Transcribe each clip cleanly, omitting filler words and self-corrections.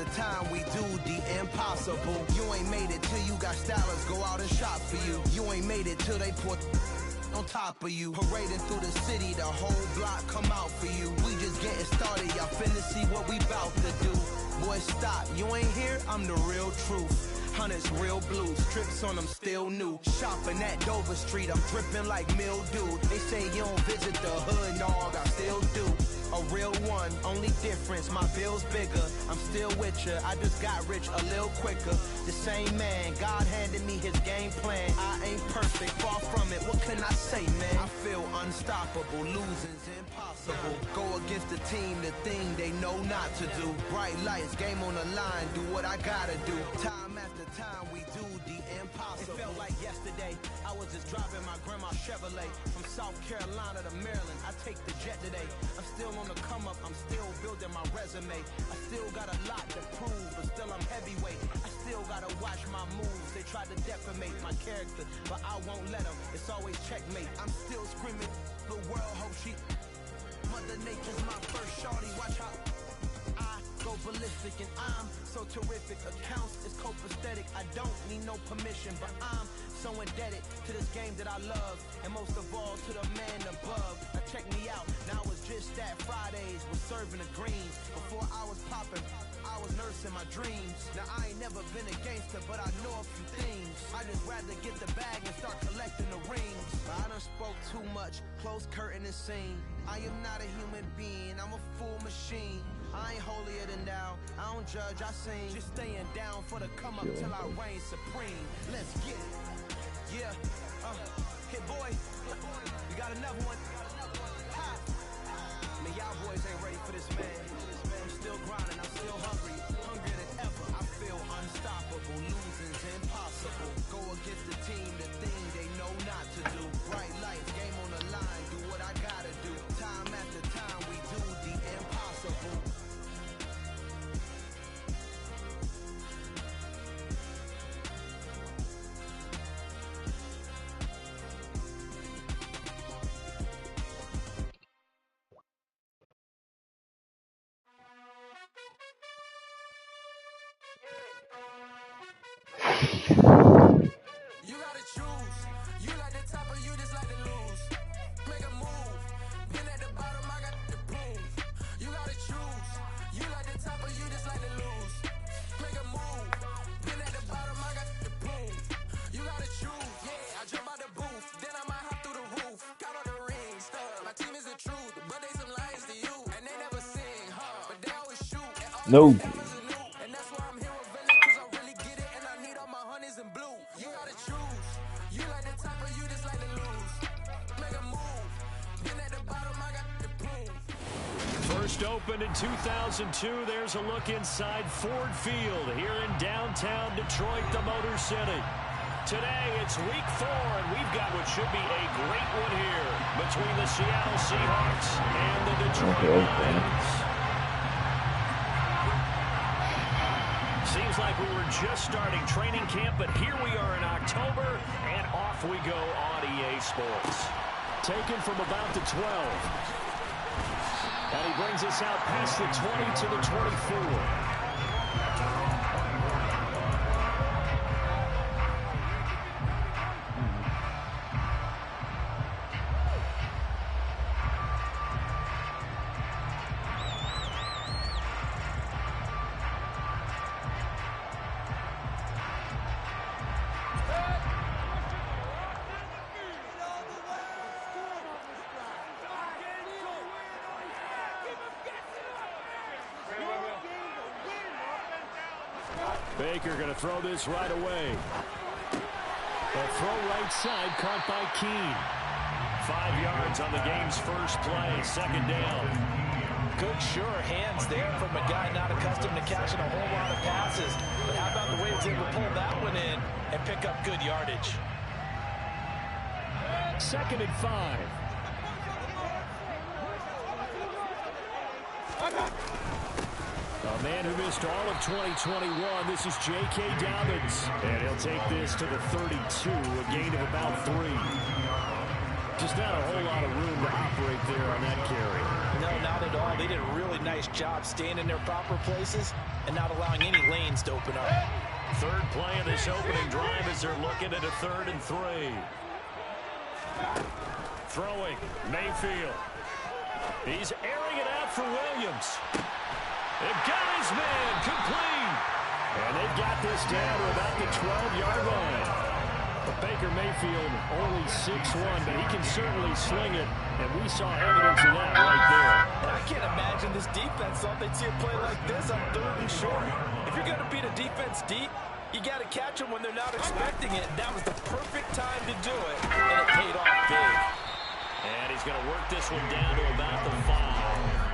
after time, we do the impossible. You ain't made it till you got stylers go out and shop for you. You ain't made it till they put on top of you. Parading through the city, the whole block come out for you. We just getting started, y'all finna see what we bout to do. Boy, stop, you ain't here, I'm the real truth. Hunters, real blues, strips on them still new. Shopping at Dover Street, I'm dripping like mildew. They say you don't visit the hood, dog, I still do. A real one, only difference, my bill's bigger. I'm still with ya, I just got rich a little quicker. The same man, God handed me his game plan. I ain't perfect, far from it, what can I say, man? I feel unstoppable, losing's impossible. Go against the team, the thing they know not to do. Bright lights, game on the line, do what I gotta do. Time after time, we do the impossible. It felt like yesterday, I was just driving my grandma's Chevrolet. From South Carolina to Maryland, I take the jet today. I'm still on the come up, I'm still building my resume. I still got a lot to prove, but still I'm heavyweight. I still gotta watch my moves. They try to defamate my character, but I won't let them. It's always checkmate. I'm still screaming, the world hope she. Mother Nature's my first shorty, watch how I go ballistic and I'm so terrific. Accounts is copacetic, I don't need no permission, but I'm so indebted to this game that I love, and most of all to the man above. Now check me out, now it's just that Fridays was serving the greens. Before I was popping, I was nursing my dreams. Now I ain't never been a gangster, but I know a few things. I just rather get the bag and start collecting the rings. But I done spoke too much, close curtain and scene. I am not a human being, I'm a full machine. I ain't holier than thou, I don't judge, I sing. Just staying down for the come up till I reign supreme. Let's get it. Yeah, hit boy, you got another one. Ha. Man, y'all boys ain't ready for this, man. I'm still grinding, I'm still hungry, hungrier than ever. I feel unstoppable, losing's impossible. Go against the team, the thing they know not to do. Bright lights, game on the line, do what I gotta do. Time after time, we do the impossible. You gotta choose. You like the top or you just like to lose. Make a move. Been at the bottom, I got the proof. You gotta choose. You like the top or you just like to lose. Make a move. Been at the bottom, I got the proof. You gotta choose. Yeah, I jump out the booth, then I might hop through the roof. Count on the ring, stuff. My team is the truth, but they some liars to you, and they never sing, but they always shoot. No. And that's why I'm here with villain, 'cause I really get it, and I need all my honeys in blue. You gotta choose. You like the top or you just like to lose. Make a move. Been at the bottom, I got the proof. First opened in 2002. There's a look inside Ford Field here in downtown Detroit, the Motor City. Today, it's week 4, and we've got what should be a great one here between the Seattle Seahawks and the Detroit Lions. Seems like we were just starting training camp, but here we are in October, and off we go on EA Sports. Taken from about the 12. And he brings us out past the 20 to the 24. Baker going to throw this right away. A throw right side caught by Keene. 5 yards on the game's first play, second down. Good, sure hands there from a guy not accustomed to catching a whole lot of passes. But how about the way he was able to pull that one in and pick up good yardage? Second and 5. A man who missed all of 2021, this is J.K. Dobbins. And he'll take this to the 32, a gain of about 3. Just not a whole lot of room to operate there on that carry. No, not at it all. They did a really nice job staying in their proper places and not allowing any lanes to open up. Third play of this opening drive as they're looking at a 3rd and 3. Throwing, Mayfield. He's airing it out for Williams. They've got his man complete. And they've got this down to about the 12-yard line. But Baker Mayfield only 6'1", but he can certainly sling it. And we saw evidence of that right there. And I can't imagine this defense thought they'd see a play like this on 3rd and short. If you're going to beat a defense deep, you got to catch them when they're not expecting it. That was the perfect time to do it, and it paid off big. And he's going to work this one down to about the 5.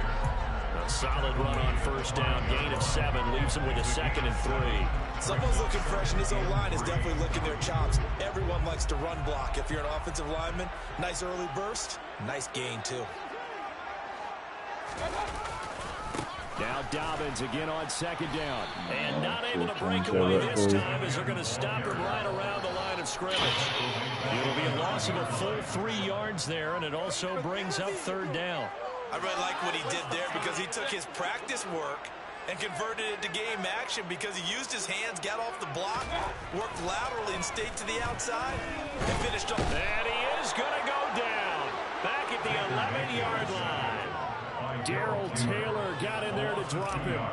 A solid run on 1st down. Gain of 7 leaves him with a 2nd and 3. Someone's looking fresh, and his O-line is definitely licking their chops. Everyone likes to run block. If you're an offensive lineman, nice early burst, nice gain, too. Now Dobbins again on 2nd down. And not able to break away this time as they're going to stop him right around the line of scrimmage. It'll be a loss of a full 3 yards there, and it also brings up 3rd down. I really like what he did there because he took his practice work and converted it to game action because he used his hands, got off the block, worked laterally and stayed to the outside, and finished off. And he is going to go down back at the 11-yard line. Darrell Taylor got in there to drop him.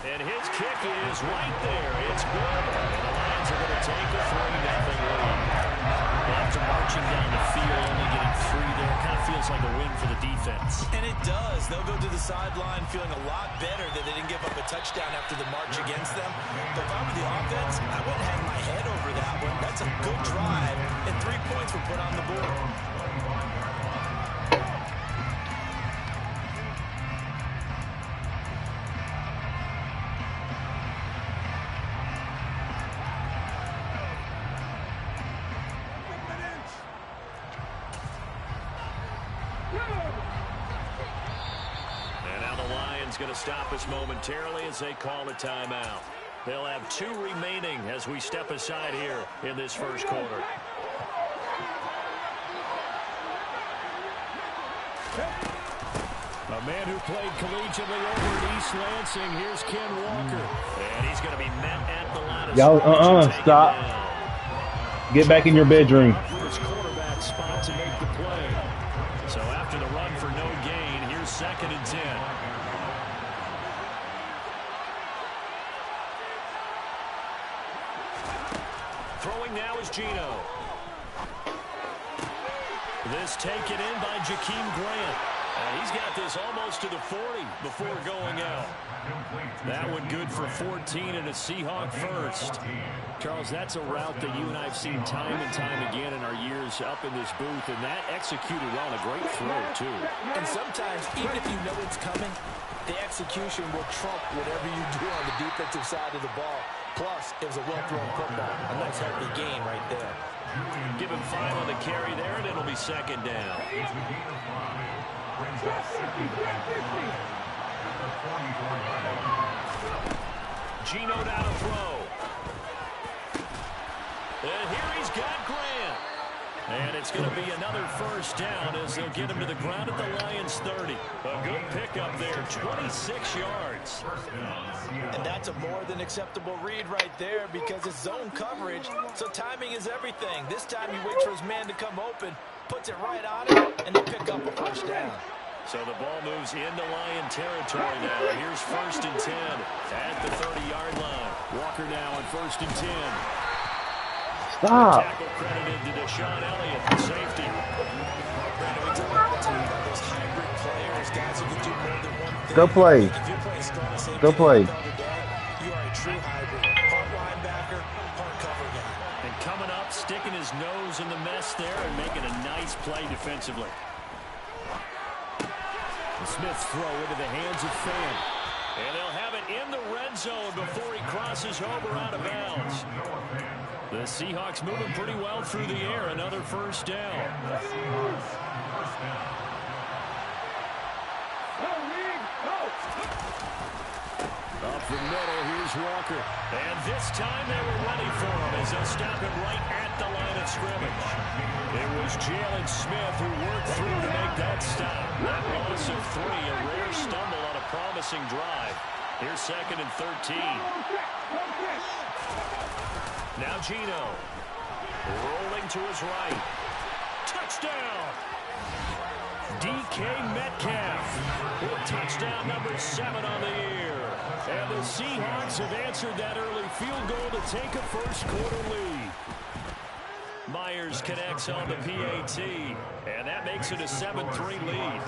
And his kick is right there. It's good. And the Lions are going to take a 3-0 lead. After marching down the field, only getting 3 there, kind of feels like a win for the defense. And it does. They'll go to the sideline feeling a lot better that they didn't give up a touchdown after the march against them. But if I were the offense, I wouldn't hang my head over that one. That's a good drive, and 3 points were put on the board. Going to stop us momentarily as they call a timeout. They'll have 2 remaining as we step aside here in this first quarter. A man who played collegiately over at East Lansing. Here's Ken Walker. And he's going to be met at the line of y'all, stop. Get back in your bedroom. His quarterback spot to make the play. So after the run for no gain, here's 2nd and 10. Throwing now is Geno. This taken in by Jakeem Grant. And he's got this almost to the 40 before going out. That one good for 14 and a Seahawk first. Charles, that's a route that you and I have seen time and time again in our years up in this booth, and that executed well, and a great throw, too. And sometimes, even if you know it's coming, the execution will trump whatever you do on the defensive side of the ball. Plus, it was a well-thrown football. A nice healthy gain right there. Give him 5 on the carry there, and it'll be 2nd down. Geno down to throw. And here he's got Grant. And it's going to be another first down as they'll get him to the ground at the Lions 30. A good pickup there, 26 yards. And that's a more than acceptable read right there because it's zone coverage, so timing is everything. This time he waits for his man to come open, puts it right on him, and they pick up a first down. So the ball moves into Lion territory now. Here's 1st and 10 at the 30-yard line. Walker now on 1st and 10. Stop. Tackle credited to Deshaun Elliott, the safety. Brandon, we talk about those hybrid players, guys who can do more than one thing. Go play. If you're playing strong safety, Go play. You are a true hybrid. Part linebacker, part cover guy. And coming up, sticking his nose in the mess there and making a nice play defensively. The Smith's throw into the hands of Fan. And they'll have it in the red zone before he crosses over out of bounds. The Seahawks moving pretty well through the air. Another first down. A the middle. Here's Walker. And this time they were ready for him as they'll stop him right at the line of scrimmage. It was Jalen Smith who worked through to make that stop. That loss of 3, a rare stumble on a promising drive. Here's 2nd and 13. Now Geno. Rolling to his right. Touchdown! DK Metcalf with touchdown number 7 on the year. And the Seahawks have answered that early field goal to take a first-quarter lead. Myers connects on the PAT, and that makes it a 7-3 lead.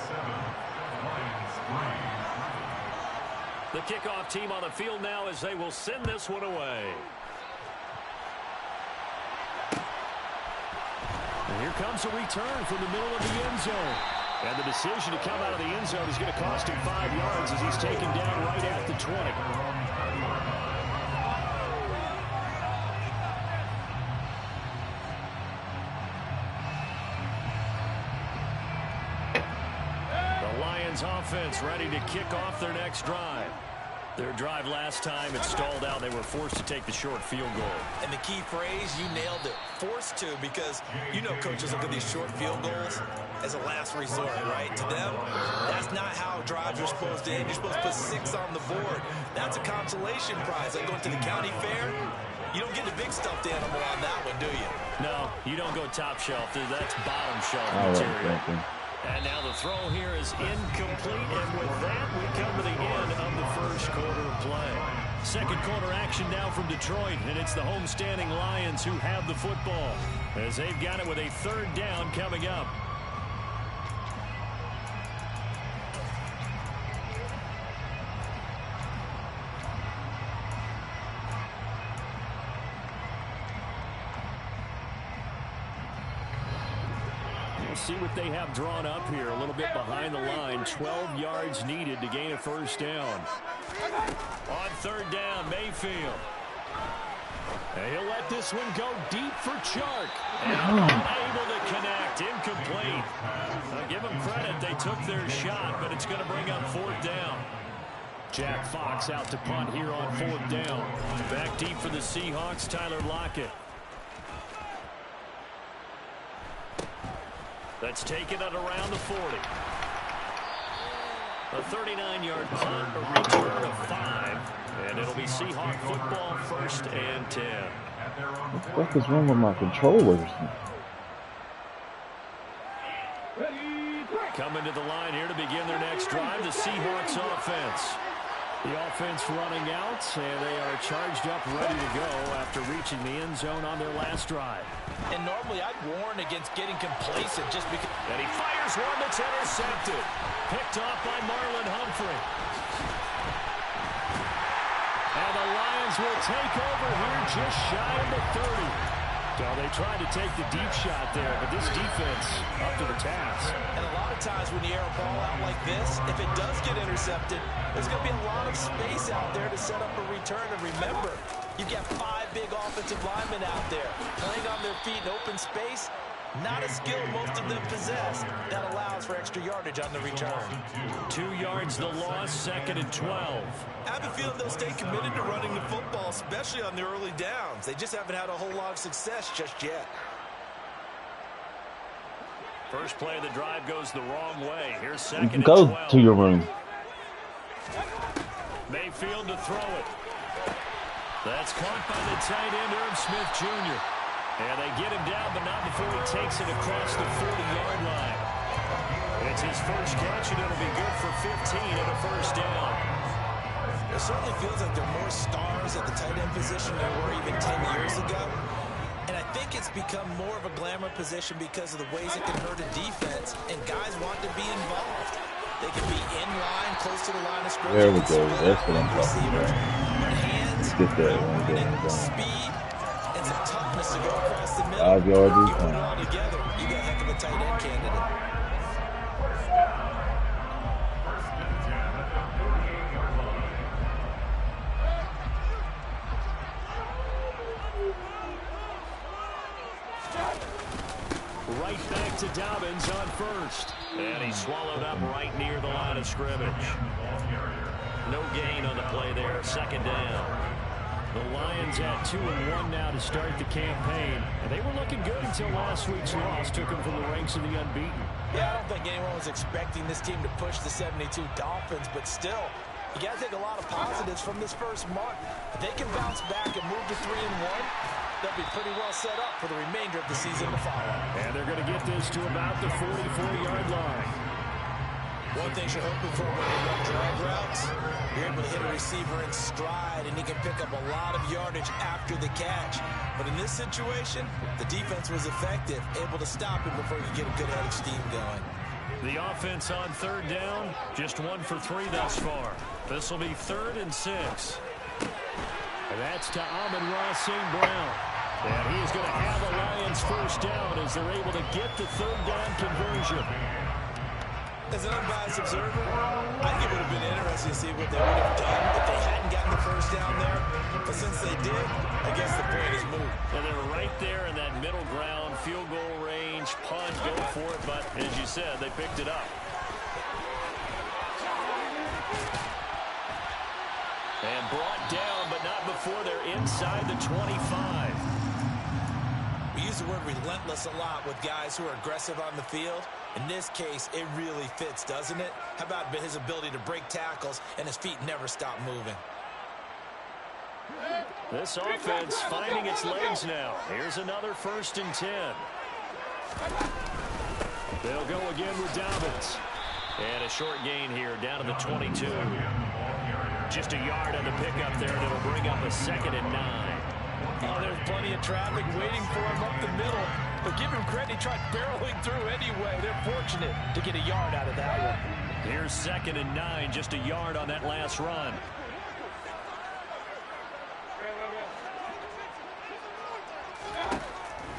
The kickoff team on the field now as they will send this one away. And here comes a return from the middle of the end zone. And the decision to come out of the end zone is going to cost him 5 yards as he's taken down right at the 20. The Lions offense ready to kick off their next drive. Their drive last time, it stalled out. They were forced to take the short field goal. And the key phrase, you nailed it, forced to, because you know coaches look at these short field goals as a last resort, right? To them, that's not how drives are supposed to end. You're supposed to put 6 on the board. That's a consolation prize. Like going to the county fair, you don't get the big stuffed animal on that one, do you? No, you don't go top shelf. That's bottom shelf material. And now the throw here is incomplete, and with that, we come to the end of the first quarter of play. Second quarter action now from Detroit, and it's the homestanding Lions who have the football as they've got it with a 3rd down coming up. See what they have drawn up here. A little bit behind the line. 12 yards needed to gain a first down. On 3rd down, Mayfield. And he'll let this one go deep for Chark. And unable to connect. Incomplete. I'll give them credit. They took their shot, but it's going to bring up 4th down. Jack Fox out to punt here on 4th down. Back deep for the Seahawks, Tyler Lockett. That's taken it around the 40. A 39-yard punt, a return of 5, and it'll be Seahawk football 1st and 10. What the fuck is wrong with my controllers? Coming to the line here to begin their next drive, the Seahawks offense. The offense running out, and they are charged up, ready to go after reaching the end zone on their last drive. And normally I'd warn against getting complacent just because. And he fires one that's intercepted. Picked off by Marlon Humphrey. And the Lions will take over here just shy of the 30. So they tried to take the deep shot there, but this defense up to the task. And a lot of times when you air a ball out like this, if it does get intercepted, there's going to be a lot of space out there to set up a return. And remember, you've got 5 big offensive linemen out there playing on their feet in open space. Not a skill most of them possess. That allows for extra yardage on the return. 2 yards the loss, 2nd and 12. I have a feeling they'll stay committed to running the football, especially on the early downs. They just haven't had a whole lot of success just yet. First play of the drive goes the wrong way. Here's 2nd and 12. Go to your room. Mayfield to throw it. That's caught by the tight end, Irv Smith Jr. And they get him down, but not before he takes it across the 40-yard line. It's his first catch, and it'll be good for 15 and a first down. It certainly feels like there are more stars at the tight end position than there were even 10 years ago. And I think it's become more of a glamour position because of the ways it can hurt a defense, and guys want to be involved. They can be in line, close to the line of scrimmage. There we go. That's what I'm talking about. But hands, Get that one and going. speed, and some toughness to go across the middle. 5 yards You each put it time. all together, you got a heck of a tight end candidate. Right back to Dobbins on first. And he swallowed up right near the line of scrimmage. No gain on the play there. Second down. The Lions at 2-1 now to start the campaign. And they were looking good until last week's loss took them from the ranks of the unbeaten. Yeah, I don't think anyone was expecting this team to push the 72 Dolphins, but still, you got to take a lot of positives from this first month. If they can bounce back and move to 3-1, they'll be pretty well set up for the remainder of the season to follow. And they're going to get this to about the 44-yard line. One thing you're hoping for when you run drag routes, you're able to hit a receiver in stride, and he can pick up a lot of yardage after the catch. But in this situation, the defense was effective, able to stop him before you get a good head of steam going. The offense on third down, just 1 for 3 thus far. This will be 3rd and 6. And that's to Amon-Ra St. Brown. And he is going to have a Lions first down as they're able to get the third down conversion. As an unbiased observer, I think it would have been interesting to see what they would have done if they hadn't gotten the first down there. But since they did, I guess the point is moved. And they were right there in that middle ground, field goal range, punt, go for it. But as you said, they picked it up. And brought down, but not before they're inside the 25. We use the word relentless a lot with guys who are aggressive on the field. In this case, it really fits, doesn't it? How about his ability to break tackles and his feet never stop moving? This offense finding its legs now. Here's another 1st and 10. They'll go again with Dobbins. And a short gain here down to the 22. Just a yard on the pickup there that'll bring up a 2nd and 9. Oh, there's plenty of traffic waiting for him up the middle. But give him credit, he tried barreling through anyway. They're fortunate to get a yard out of that one. Here's 2nd and 9, just a yard on that last run.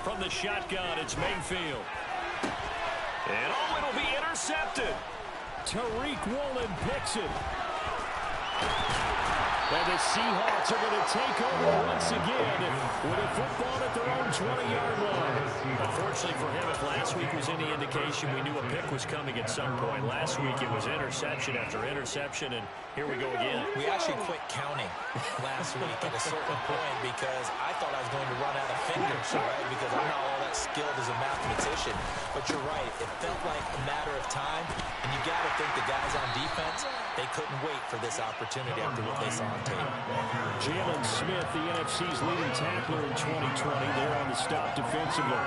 From the shotgun, it's Mayfield. And oh, it'll be intercepted. Tariq Woolen picks it. And the Seahawks are going to take over once again with a football at their own 20-yard line. Unfortunately for him, if last week was any indication, we knew a pick was coming at some point. Last week it was interception after interception, and here we go again. We actually quit counting last week at a certain point because I thought I was going to run out of fingers, right? Because I'm not all that skilled as a mathematician. But you're right, it felt like a matter of time, and you got to think the guys on defense, they couldn't wait for this opportunity after what they saw on tape. Jalen Smith, the NFC's leading tackler in 2020, there on the stop defensively.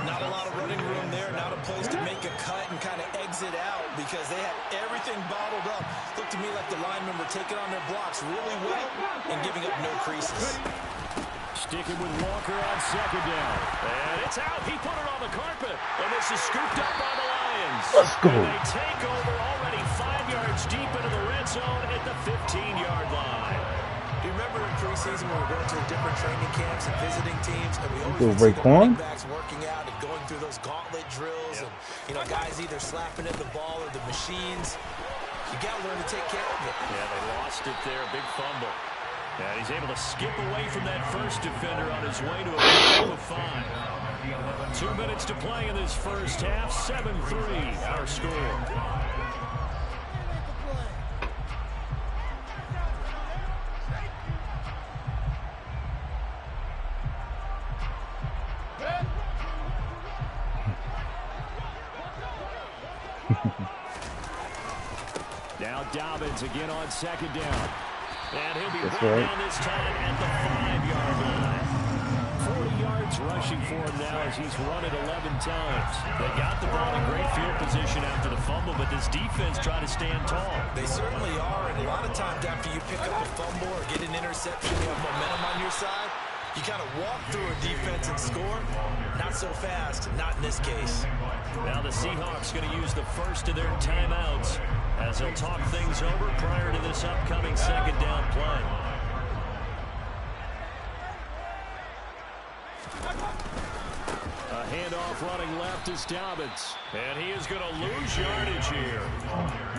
Not a lot of running room there, not a place to make a cut and kind of exit out because they had everything bottled up. Looked to me like the linemen were taking on their blocks really well and giving up no creases. Sticking with Walker on 2nd down. And it's out. He put it on the carpet. And this is scooped up by the Lions. Let's go. And they take over already 5 yards deep into the red zone at the 15-yard line. Do you remember in preseason when we were going to the different training camps and visiting teams, and we always Go would see the Raekwon. running backs working out and going through those gauntlet drills, and guys either slapping at the ball or the machines. You got to learn to take care of it. Yeah, they lost it there. Big fumble. And he's able to skip away from that first defender on his way to a goal of 5. 2 minutes to play in this first half. 7-3, our score. Now Dobbins again on 2nd down. And he'll be brought down this time at the 5-yard line. 40 yards rushing for him now as he's run it 11 times. They got the ball in great field position after the fumble, but this defense trying to stand tall. They certainly are, and a lot of times after you pick up a fumble or get an interception, you have momentum on your side. You kind of walk through a defense and score. Not so fast, not in this case. Now the Seahawks going to use the first of their timeouts as they'll talk things over prior to this upcoming 2nd down play. A handoff running left is Dobbins. And he is going to lose yardage here.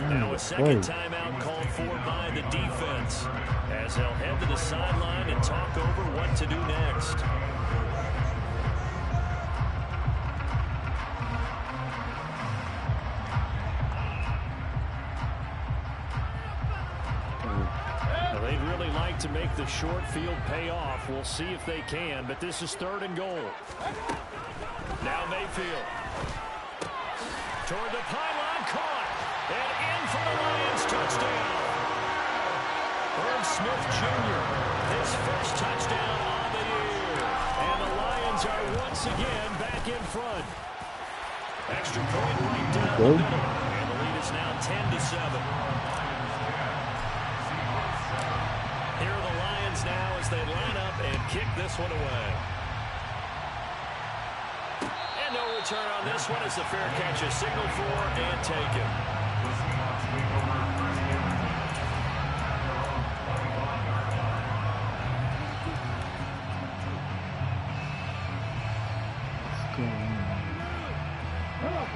Now a second timeout called for by the defense as they'll head to the sideline and talk over what to do next. like to make the short field pay off. We'll see if they can, but this is 3rd and goal. Now Mayfield. Toward the pylon, caught. And in for the Lions touchdown. Irv Smith Jr., his first touchdown on the year. And the Lions are once again back in front. Extra point right down the middle. And the lead is now 10-7. Here are the Lions now as they line up and kick this one away. And no return on this one as the fair catch is signaled for and taken.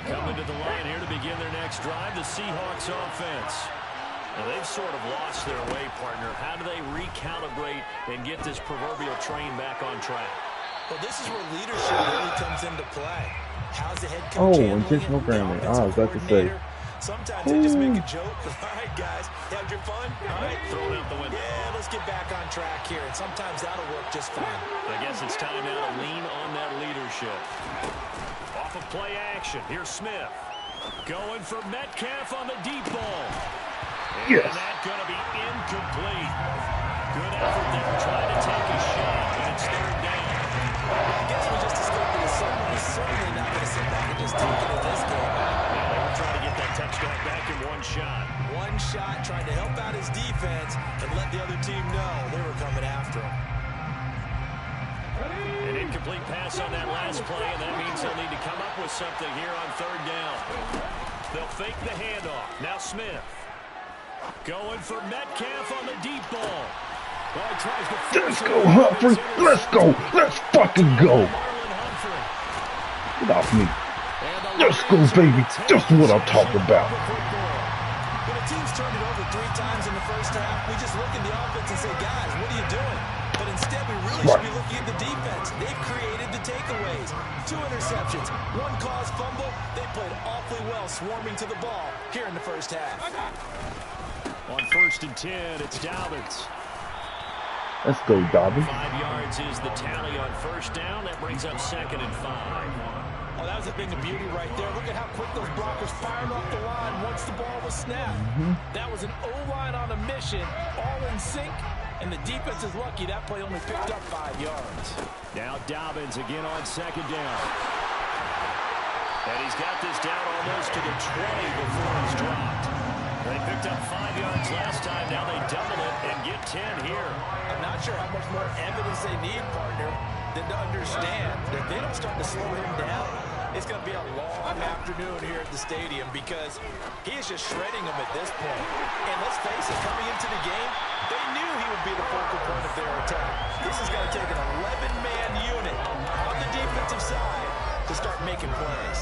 Coming to the line here to begin their next drive, the Seahawks offense. Now they've sort of lost their way, partner. How do they recalibrate and get this proverbial train back on track? Well, this is where leadership really comes into play. How's the head coach intentional grammar. I was about to say. Sometimes they just make a joke. All right, guys, have your fun. All right, throw it out the window. Yeah, let's get back on track here. And sometimes that'll work just fine. I guess it's time now to lean on that leadership. Off of play action. Here's Smith. Going for Metcalf on the deep ball. Yes. And that's going to be incomplete. Good effort there trying to take a shot, but it's 3rd down. I guess we just discovered that someone is certainly not going to sit back and just take it in this game. Yeah, they were trying to get that touchdown back in one shot. One shot, trying to help out his defense and let the other team know they were coming after him. An incomplete pass on that last play, and that means they'll need to come up with something here on 3rd down. They'll fake the handoff. Now Smith. Going for Metcalf on the deep ball. Well, he tries to Let's go, Humphrey. Let's go. Let's fucking go. Get off me. Let's go, baby. That's what I'm talking about. When a team's turned it over 3 times in the first half, we just look at the offense and say, guys, what are you doing? But instead, we really should be looking at the defense. They've created the takeaways. 2 interceptions, 1 caused fumble. They played awfully well swarming to the ball here in the first half. On 1st and 10, it's Dobbins. Let's go, Dobbins. 5 yards is the tally on 1st down. That brings up 2nd and 5. Well, that was a thing of beauty right there. Look at how quick those blockers fired off the line once the ball was snapped. That was an O-line on a mission, all in sync, and the defense is lucky that play only picked up 5 yards. Now Dobbins again on 2nd down. And he's got this down almost to the 20 before he's dropped. They picked up 5 yards last time. Now they double it and get 10 here. I'm not sure how much more evidence they need, partner, than to understand that they don't start to slow him down. It's going to be a long afternoon here at the stadium because he is just shredding them at this point. And let's face it, coming into the game, they knew he would be the focal point of their attack. This is going to take an 11-man unit on the defensive side to start making plays.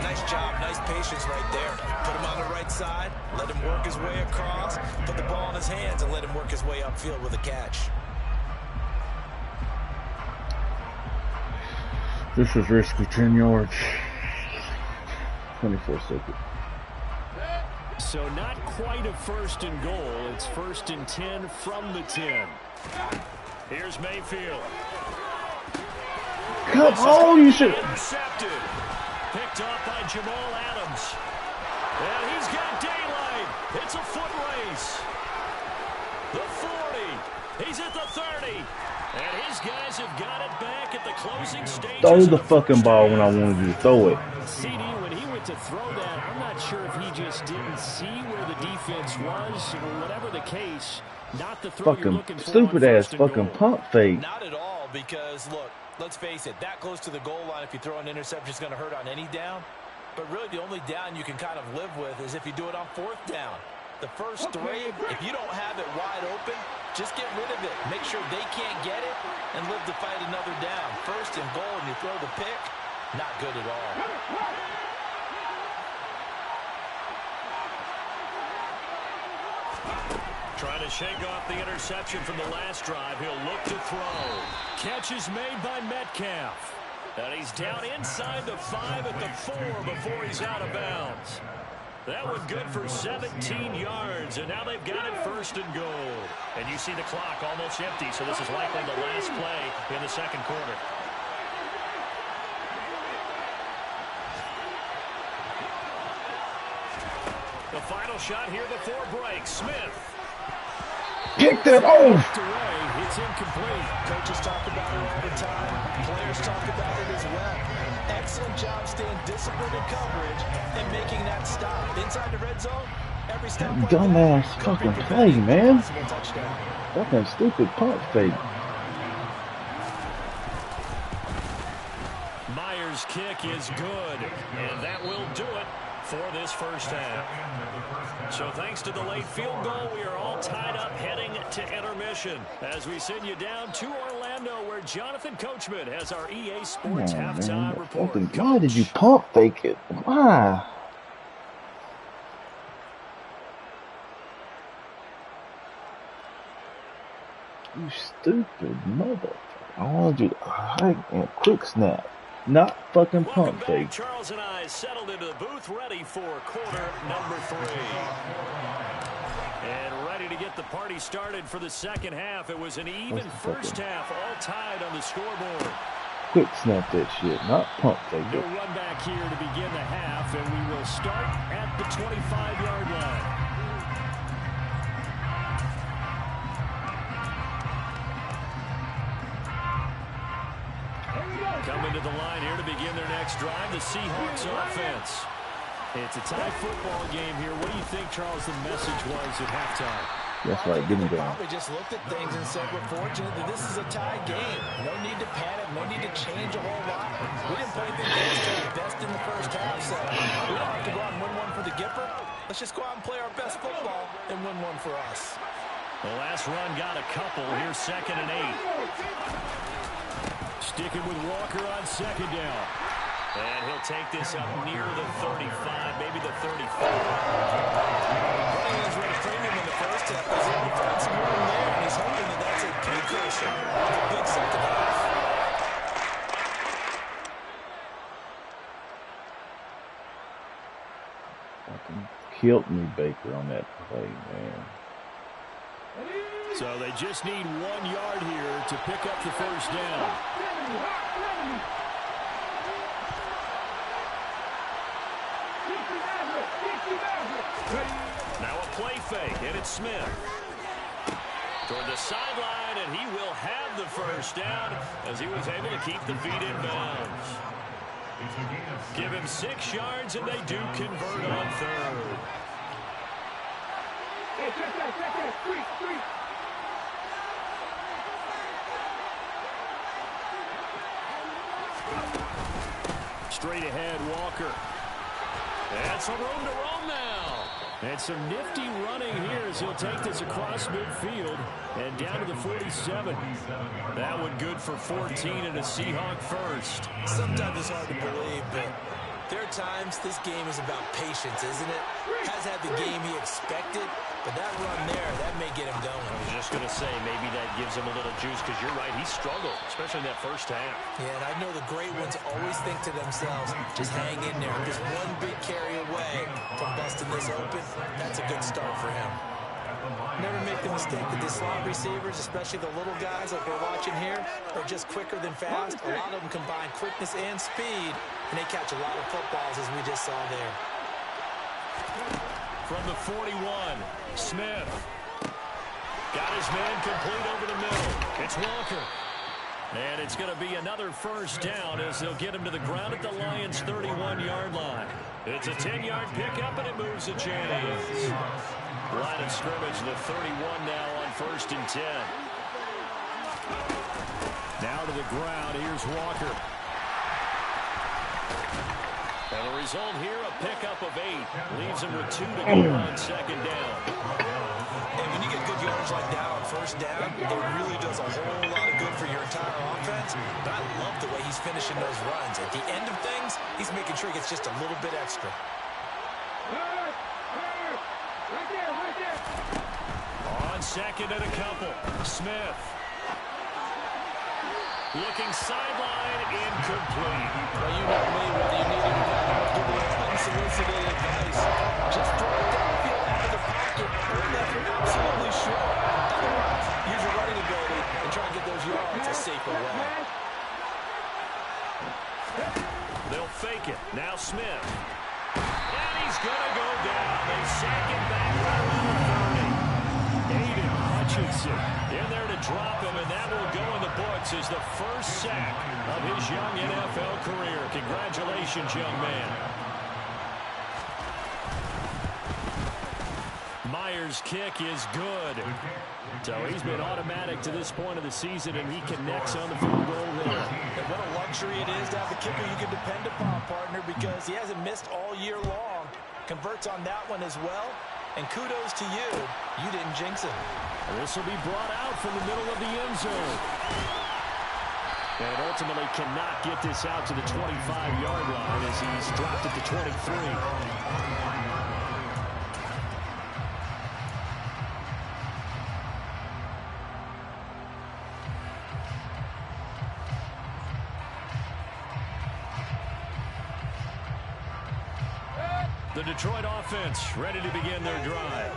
Nice job, nice patience right there. Put him on the right side, let him work his way across, put the ball in his hands, and let him work his way upfield with a catch. This is risky. 10 yards. 24 seconds. So not quite a 1st and goal. It's 1st and 10 from the 10. Here's Mayfield. Come on, you should. Intercepted. Picked up by Jamal Adams. And he's got daylight. It's a foot race. The 40. He's at the 30. And his guys have got it back at the closing stages. Throw the fucking ball when I wanted you to throw it. CD, when he went to throw that, I'm not sure if he just didn't see where the defense was or whatever the case. Not the throw you're looking for. Stupid ass fucking pump fake. Not at all, because look, let's face it, that close to the goal line, if you throw an interception, is going to hurt on any down. But really, the only down you can kind of live with is if you do it on 4th down. The first 3, if you don't have it wide open, just get rid of it. Make sure they can't get it and live to fight another down. 1st and goal, and you throw the pick, not good at all. Trying to shake off the interception from the last drive. He'll look to throw. Catch is made by Metcalf. And he's down inside the 5 at the 4 before he's out of bounds. That one good for 17 yards, and now they've got it first and goal. And you see the clock almost empty, so this is likely the last play in the second quarter. The final shot here before break. Smith. Kick that off. It's incomplete. Coaches talk about it all the time. Players talk about it as well. Excellent job staying disciplined in coverage and making that stop. Inside the red zone, every stop. Dumbass fucking play, man. Fucking stupid pump fake. Myers' kick is good, and that will do it for this first half. So thanks to the late field goal, we are all tied up heading to intermission as we send you down to Orlando, where Jonathan Coachman has our EA Sports halftime report. Why did you pump fake it? Why? You stupid motherfucker. I wanted you to quick snap. Not fucking pump fake. Charles and I settled into the booth ready for quarter number 3. And ready to get the party started for the second half. It was an even first half, all tied on the scoreboard. Quick snap that shit, not pump fake No it. run back here to begin the half, and we will start at the 25-yard line. Coming to the line here to begin their next drive, the Seahawks offense. It's a tie football game here. What do you think, Charles, the message was at halftime? That's right, get him going. Probably just looked at things and said, we're fortunate that this is a tie game. No need to panic, no need to change a whole lot. We didn't play things to our best in the first half, so we don't have to go out and win one for the Gipper. Let's just go out and play our best football and win one for us. The last run got a couple. Here's 2nd and 8. Sticking with Walker on second down. And he'll take this up near the 35, maybe the 35. Running his rate of premium in the first half. He's able to find some room there, and he's hoping that that's a precursor of a big second half. Fucking killed me, Baker, on that play, man. So they just need 1 yard here to pick up the first down. Now a play fake, and it's Smith. Toward the sideline, and he will have the first down as he was able to keep the feet in bounds. Give him 6 yards, and they do convert on third. Straight ahead, Walker. And some room to roam now. And some nifty running here as he'll take this across midfield and down to the 47. That one good for 14 and a Seahawk first. Sometimes it's hard to believe, but there are times this game is about patience, isn't it? Has had the game he expected, but that run there, that may get him going. I was just going to say, maybe that gives him a little juice, because you're right, he struggled, especially in that first half. Yeah, and I know the great ones always think to themselves, just hang in there. Just one big carry away from busting this open, that's a good start for him. Never make the mistake that the slot receivers, especially the little guys like we're watching here, are just quicker than fast. A lot of them combine quickness and speed, and they catch a lot of footballs, as we just saw there. From the 41, Smith. Got his man complete over the middle. It's Walker. And it's going to be another first down as they'll get him to the ground at the Lions' 31-yard line. It's a 10-yard pickup, and it moves the chains. Line of scrimmage, the 31 now on 1st and 10. Now to the ground, here's Walker. And the result here, a pickup of 8. Leaves him with 2 to go on 2nd down. And when you get good yards like that on 1st down, it really does a whole lot of good for your entire offense. But I love the way he's finishing those runs. At the end of things, he's making sure he gets just a little bit extra. On 2nd and a couple, Smith. Looking sideline, incomplete. Well, you know me, whether you need it or not, I'll give you unsolicited advice. Just throw it downfield out of the pocket. Bring that thing absolutely short. Otherwise, use your running ability and try to get those yards a safer way. They'll fake it. Now Smith. And he's going to go down. They sack him back around the 30. Aiden Hutchinson in there to drop him, and that will go in the books as the first sack of his young NFL career. Congratulations, young man. Myers' kick is good. So he's been automatic to this point of the season, and he connects on the field goal there. And what a luxury it is to have a kicker you can depend upon, partner, because he hasn't missed all year long. Converts on that one as well. And kudos to you. You didn't jinx it. This will be brought out from the middle of the end zone. And ultimately cannot get this out to the 25-yard line as he's dropped at the 23. The Detroit offense ready to begin their drive.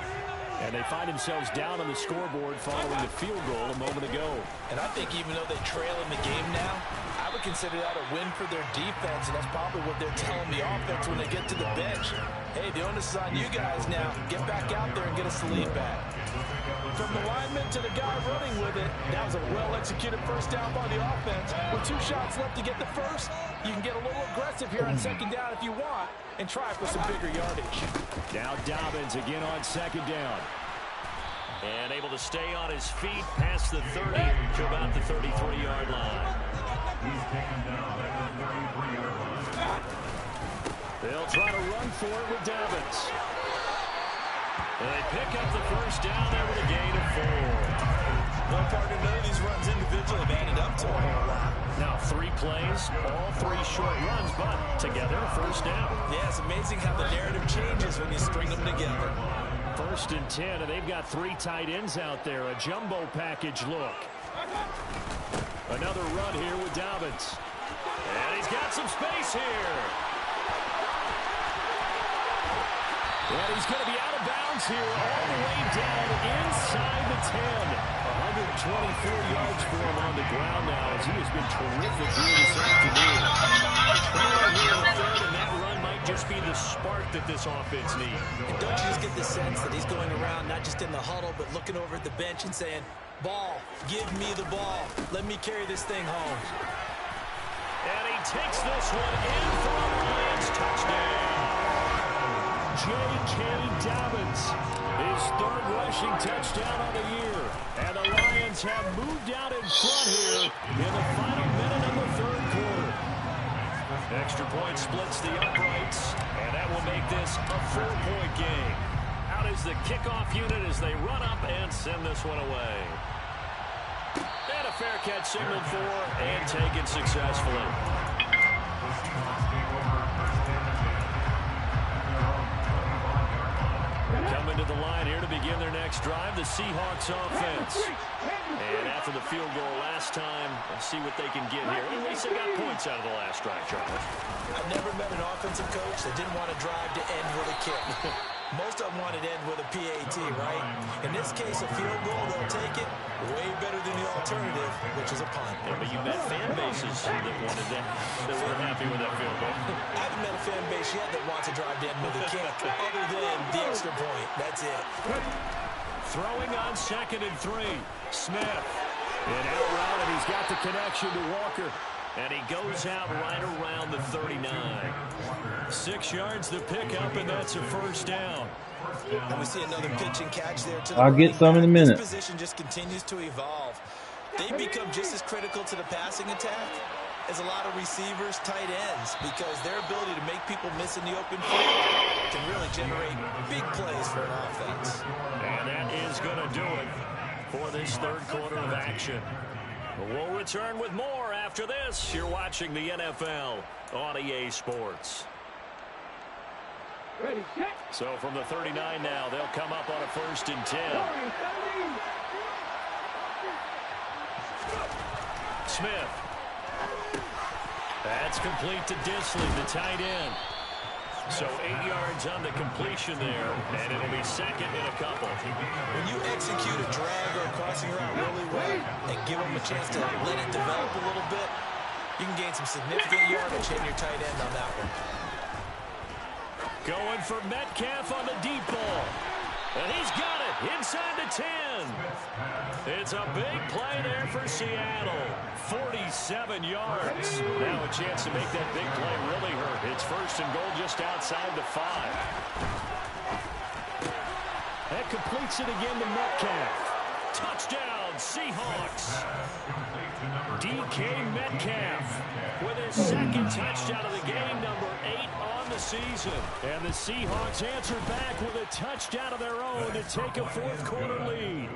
And they find themselves down on the scoreboard following the field goal a moment ago. And I think even though they trail in the game now, I would consider that a win for their defense, and that's probably what they're telling the offense when they get to the bench. Hey, the onus is on you guys now. Get back out there and get us the lead back. From the lineman to the guy running with it, that was a well-executed first down by the offense. With 2 shots left to get the first, you can get a little aggressive here on second down if you want and try for some bigger yardage. Now Dobbins again on second down. And able to stay on his feet past the 30 to about the 33-yard line. They'll try to run for it with Dobbins. And they pick up the first down there with a gain of 4. Well, partner, none of these runs individually have added up to a whole lot. Now 3 plays, all 3 short runs, but together a first down. Yeah, it's amazing how the narrative changes when you string them together. 1st and 10, and they've got 3 tight ends out there. A jumbo package look. Another run here with Dobbins. And he's got some space here. And he's going to be out of bounds here all the way down inside the 10. 124 yards for him on the ground now as he has been terrific here this afternoon. And that run might just be the spark that this offense needs. And don't you just get the sense that he's going around not just in the huddle but looking over at the bench and saying, ball, give me the ball. Let me carry this thing home. And he takes this one in for a Lions touchdown. J.K. Dobbins, his 3rd rushing touchdown of the year. And the Lions have moved out in front here in the final minute of the 3rd quarter. Extra point splits the uprights, and that will make this a 4-point game. Out is the kickoff unit as they run up and send this one away. And a fair catch signaled for and taken successfully. Coming to the line here to begin their next drive, the Seahawks offense. And after the field goal last time, let's see what they can get here. At least they got points out of the last drive, Charles. I've never met an offensive coach that didn't want to drive to end with a kick. Most of them wanted to end with a PAT, right? In this case, a field goal, they'll take it. Way better than the alternative, which is a punt. Yeah, but you met fan bases that wanted that, that weren't happy with that field goal. I haven't met a fan base yet that wants to drive to end with a kick, other than the extra point. That's it. Throwing on 2nd and 3. Smith. And out route, and he's got the connection to Walker. And he goes out right around the 39. 6 yards to pick up, and that's a first down. And we see another pitch and catch there to the I'll get some in a minute. This position just continues to evolve. They become just as critical to the passing attack as a lot of receivers, tight ends, because their ability to make people miss in the open field can really generate big plays for an offense. And that is going to do it for this 3rd quarter of action. We'll return with more after this. You're watching the NFL on EA Sports. So from the 39 now, they'll come up on a 1st and 10. Smith. That's complete to Disley, the tight end. So 8 yards on the completion there, and it'll be second and a couple. When you execute a drag or a crossing route really well and give them a chance to let it develop a little bit, you can gain some significant yardage hitting your tight end on that one. Going for Metcalf on the deep ball. And he's got it inside the 10. It's a big play there for Seattle. 47 yards. Now a chance to make that big play really hurt. It's first and goal just outside the 5. That completes it again to Metcalf. Touchdown, Seahawks. DK Metcalf with his second touchdown of the game, number 8 on the season. And the Seahawks answered back with a touchdown of their own to take a fourth-quarter lead.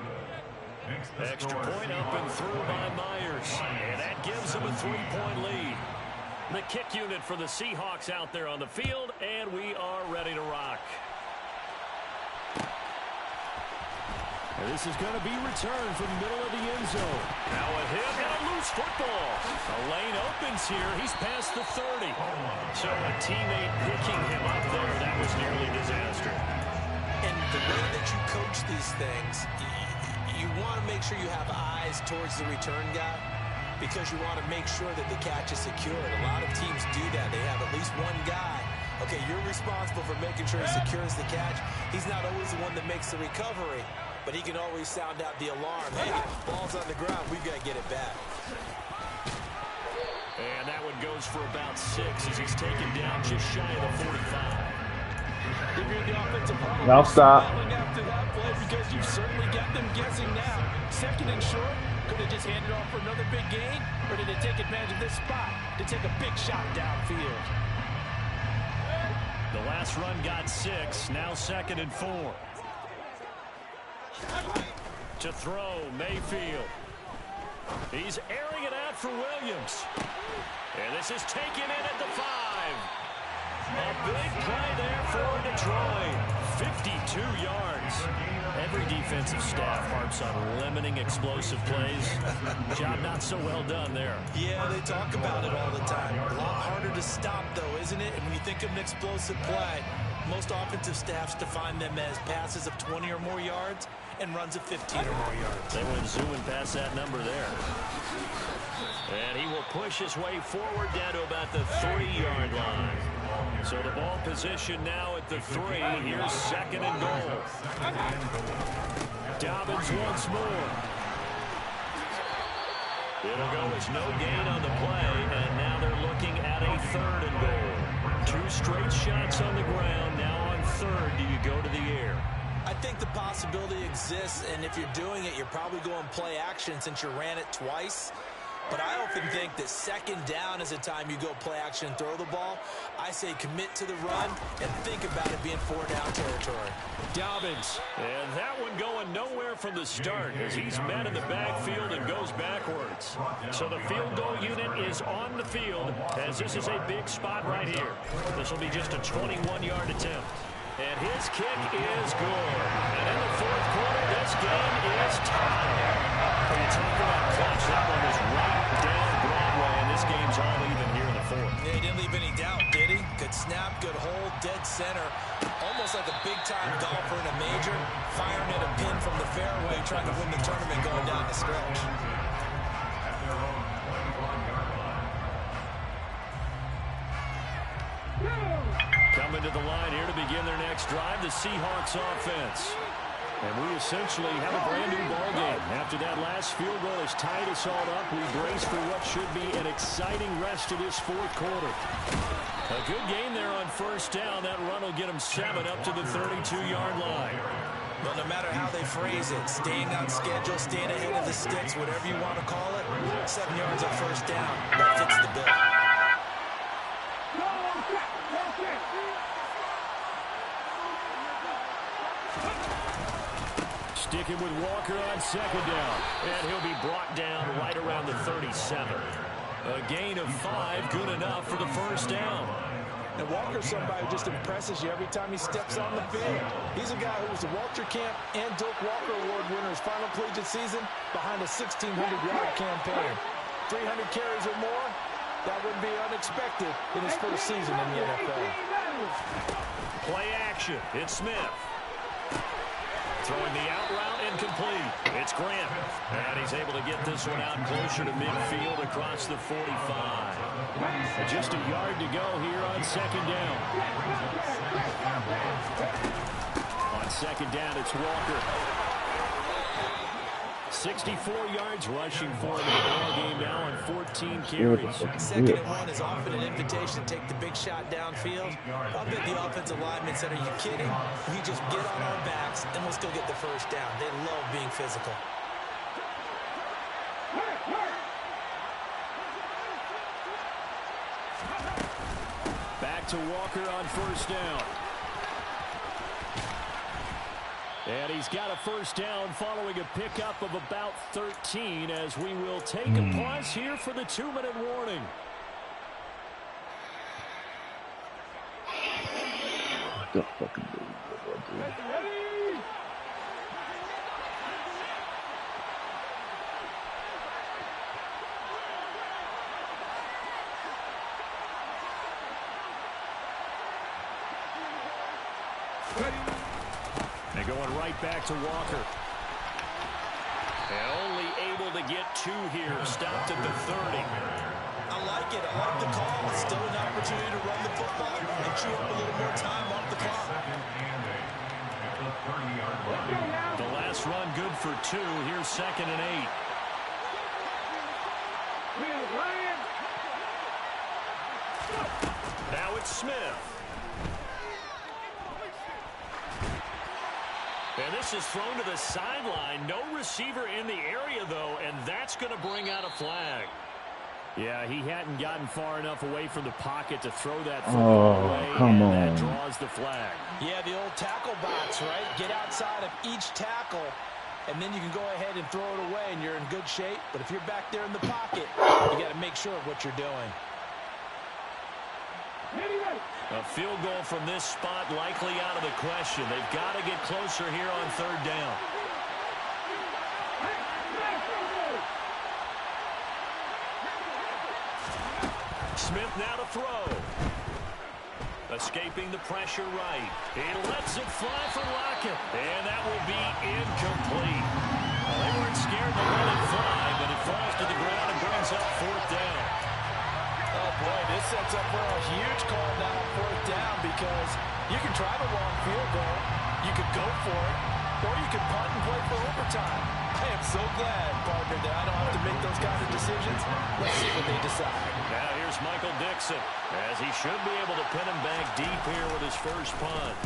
Extra point up and through by Myers. And that gives them a 3-point lead. The kick unit for the Seahawks out there on the field, and we are ready to rock. And this is going to be returned from the middle of the end zone. Now a hit and a loose football. A lane opens here. He's past the 30. So a teammate picking him up there, that was nearly disaster. And the way that you coach these things, you want to make sure you have eyes towards the return guy because you want to make sure that the catch is secured. A lot of teams do that. They have at least one guy. Okay, you're responsible for making sure he secures the catch. He's not always the one that makes the recovery, but he can always sound out the alarm. Hey, ball's on the ground. We've got to get it back. And that one goes for about 6 as he's taken down just shy of the 45. If you're the offensive line, Now stop. After that play because you've certainly got them guessing now. Second and short, could it just hand it off for another big gain, or did it take advantage of this spot to take a big shot downfield? The last run got 6, now second and 4. To throw, Mayfield. He's airing it out for Williams. And this is taken in at the 5. A big play there for Detroit. 52 yards. Every defensive staff harps on limiting explosive plays. Job not so well done there. Yeah, they talk about it all the time. A lot harder to stop, though, isn't it? And when you think of an explosive play, most offensive staffs define them as passes of 20 or more yards and runs of 15 or more yards. They went zooming past that number there. And he will push his way forward down to about the 3-yard line. So the ball position now at the 3. Here's second and goal. Dobbins once more. It'll go as no gain on the play, and now they're looking at a 3rd and goal. 2 straight shots on the ground. Now on 3rd, do you go to the air? I think the possibility exists, and if you're doing it, you're probably going play action since you ran it twice. But I often think that second down is a time you go play action and throw the ball. I say commit to the run and think about it being 4-down territory. Dobbins. And that one going nowhere from the start as he's met in the backfield and goes backwards. So the field goal unit is on the field as this is a big spot right here. This will be just a 21-yard attempt. And his kick is good. And in the 4th quarter, this game is tied. When you talk about clutch, that one is right down Broadway, and this game's all even here in the 4th. Yeah, he didn't leave any doubt, did he? Good snap, good hold, dead center. Almost like a big-time golfer in a major, firing at a pin from the fairway, trying to win the tournament going down the stretch. Coming to the line here to begin their next drive, the Seahawks offense. And we essentially have a brand-new ball game. After that last field goal has tied us all up, we brace for what should be an exciting rest of this 4th quarter. A good game there on 1st down. That run will get them 7 up to the 32-yard line. But no matter how they phrase it, staying on schedule, staying ahead of the sticks, whatever you want to call it, 7 yards on 1st down, that fits the bill. Sticking with Walker on 2nd down. And he'll be brought down right around the 37. A gain of 5, good enough for the 1st down. And Walker's somebody who just impresses you every time he steps on the field. He's a guy who was the Walter Camp and Doak Walker Award winner's final collegiate season behind a 1,600-yard campaign. 300 carries or more, that would be unexpected in his first season in the NFL. Play action. It's Smith. Throwing the out route incomplete. It's Grant. And he's able to get this one out closer to midfield across the 45. Just a yard to go here on second down. On second down, it's Walker. 64 yards rushing for him in the ball game now on 14 carries. Second and 1 is often an invitation to take the big shot downfield. I'll bet the offensive linemen said, are you kidding? We just get on our backs and we'll still get the first down. They love being physical. Back to Walker on first down. And he's got a first down following a pickup of about 13 as we will take a pause here for the 2-minute warning. The fucking dude. And going right back to Walker. And only able to get 2 here. Stopped at the 30. I like it. I like the call. Still an opportunity to run the football and chew up a little more time off the clock. The last run good for 2. Here's second and 8. Now it's Smith. And this is thrown to the sideline. No receiver in the area, though, and that's going to bring out a flag. Yeah, he hadn't gotten far enough away from the pocket to throw that football away, come and on. that draws the flag. Yeah, the old tackle box, right? Get outside of each tackle, and then you can go ahead and throw it away, and you're in good shape. But if you're back there in the pocket, you got to make sure of what you're doing. A field goal from this spot likely out of the question. They've got to get closer here on third down. Smith now to throw. Escaping the pressure right. He lets it fly for Lockett. And that will be incomplete. Well, they weren't scared to let it fly, but it falls to the ground and brings up fourth down. Oh, boy, this sets up for a huge call now on fourth down because you can try the long field goal, you could go for it, or you could punt and play for overtime. I am so glad, partner, that I don't have to make those kind of decisions. Let's see what they decide. Now here's Michael Dixon, as he should be able to pin him back deep here with his first punt.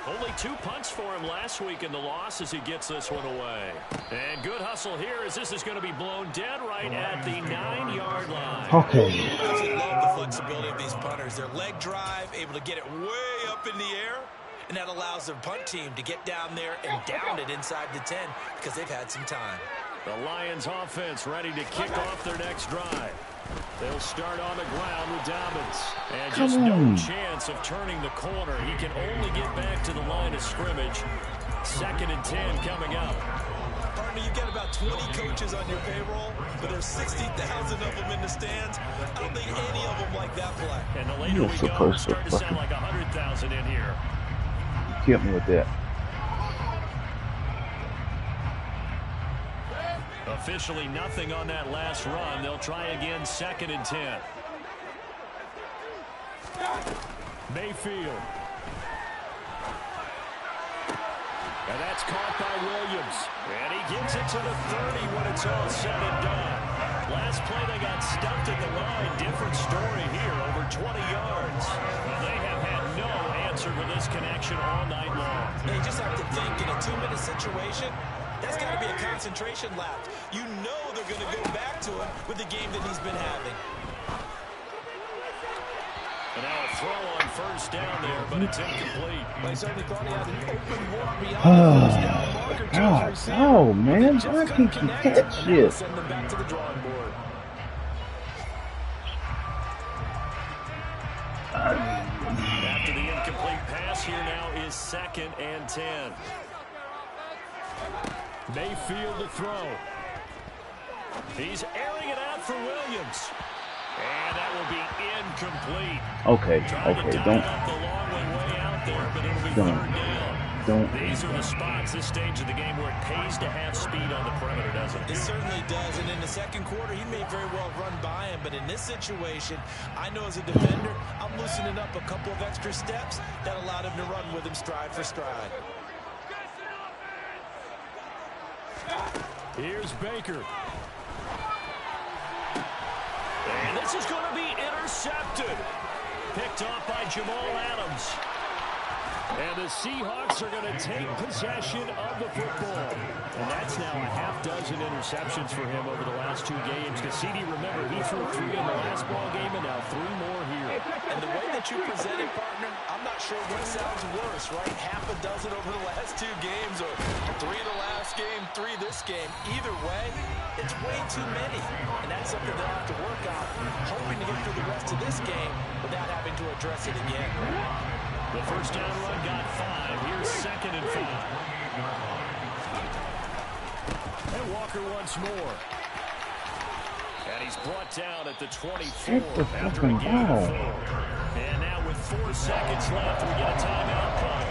Only 2 punts for him last week in the loss as he gets this one away. And good hustle here as this is going to be blown dead right at the 9-yard line. Okay. I love the flexibility of these punters. Their leg drive, able to get it way up in the air, and that allows their punt team to get down there and down it inside the 10 because they've had some time. The Lions offense ready to kick off their next drive. They'll start on the ground with Dobbins. And just no chance of turning the corner. He can only get back to the line of scrimmage. 2nd and 10 coming up. Partner, you've got about 20 coaches on your payroll, but there's 60,000 of them in the stands. I don't think any of them like that play. And the later we go, it's starting to sound like 100,000 in here. Hit me with that. Officially nothing on that last run. They'll try again 2nd and 10. Mayfield. And that's caught by Williams. And he gets it to the 30 when it's all said and done. Last play they got stuffed at the line. Different story here, over 20 yards. Well, they have had no answer for this connection all night long. You just have to think in a 2-minute situation, that's got to be a concentration lapse. You know they're going to go back to him with the game that he's been having. And now a throw on first down there, but it's incomplete. I certainly thought he had an open look beyond the first down marker to his receiver. Oh, man. Why can't you catch shit? Send them back to the drawing board. After the incomplete pass, here now is 2nd and 10. Mayfield to throw. He's airing it out for Williams. And that will be incomplete. Okay, These are the spots, this stage of the game, where it pays to have speed on the perimeter, doesn't it? It certainly does, and in the second quarter, he may very well run by him, but in this situation, I know as a defender, I'm loosening up a couple of extra steps that allowed him to run with him stride for stride. Here's Baker. And this is going to be intercepted. Picked off by Jamal Adams. And the Seahawks are going to take possession of the football. And that's now a half dozen interceptions for him over the last 2 games. Cassini, remember, he threw 3 in the last ball game and now 3 more here. And the way that you presented, partner, I'm not sure what sounds worse, right? Half a dozen over the last 2 games, or 3 the last game, 3 this game. Either way, it's way too many. And that's something they'll have to work on, hoping to get through the rest of this game without having to address it again. The first down run got 5. Here's 2nd and 5. And Walker once more. And he's brought down at the 24 after a gain of 4. And now with 4 seconds left, we get a timeout call.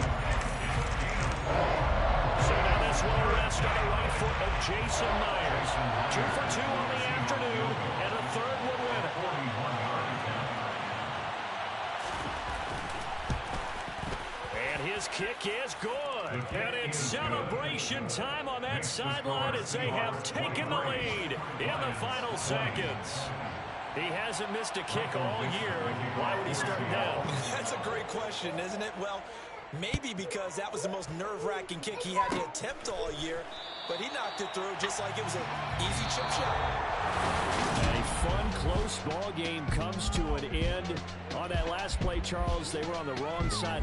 So now this will rest on the right foot of Jason Myers. 2 for 2 on the afternoon, and a third would win it. His kick is good. And it's celebration time on that sideline as they have taken the lead in the final seconds. He hasn't missed a kick all year. Why would he start now? That's a great question, isn't it? Well, maybe because that was the most nerve-wracking kick he had to attempt all year, but he knocked it through just like it was an easy chip shot. A fun, close ball game comes to an end. On that last play, Charles, they were on the wrong side.